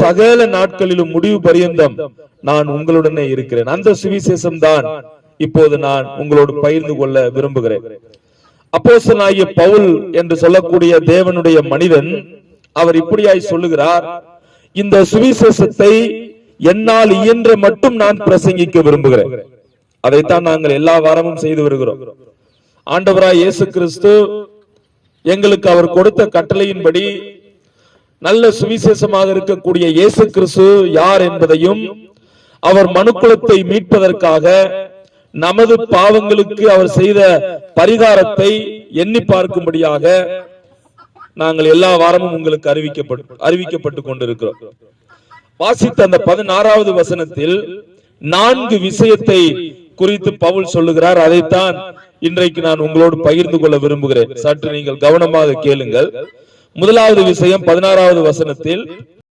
சகல நாட்களிலும் முடிவு பரியந்தம் நான் உங்களுடனே இருக்கிறேன். அந்த சுவிசேஷம் தான் இப்போது நான் உங்களோடு பகிர்ந்து கொள்ள விரும்புகிறேன். அப்போஸ்தலனாகிய பவுல் என்று சொல்லக்கூடிய தேவனுடைய மனிதன் அவர் இப்படியாய் சொல்லுகிறார், இந்த சுவிசேஷத்தை என்னால் இயன்ற மட்டும் நான் பிரசங்கிக்க விரும்புகிறேன். அதைத்தான் நாங்கள் எல்லா வாரமும் செய்து வருகிறோம். ஆண்டவராய் இயேசு கிறிஸ்து எங்களுக்கு அவர் கொடுத்த கட்டளையின்படி நல்ல சுவிசேஷமாக இருக்கக்கூடிய இயேசு கிறிஸ்து யார் என்பதையும் அவர் மனுக்குலத்தை மீட்பதற்காக நமது பாவங்களுக்கு அவர் செய்த பரிகாரத்தை எண்ணி பார்க்கும்படியாக நாங்கள் எல்லா வாரமும் உங்களுக்கு அறிவிக்கப்பட்டு கொண்டிருக்கிறோம். வாசித்த அந்த 16வது வசனத்தில் 4 விஷயத்தை குறித்து பவுல் சொல்லுகிறார். அதைத்தான் இன்றைக்கு நான் உங்களோடு பகிர்ந்து கொள்ள விரும்புகிறேன். சற்று நீங்கள் கவனமாக கேளுங்கள். முதலாவது விஷயம் 16வது வசனத்தில்,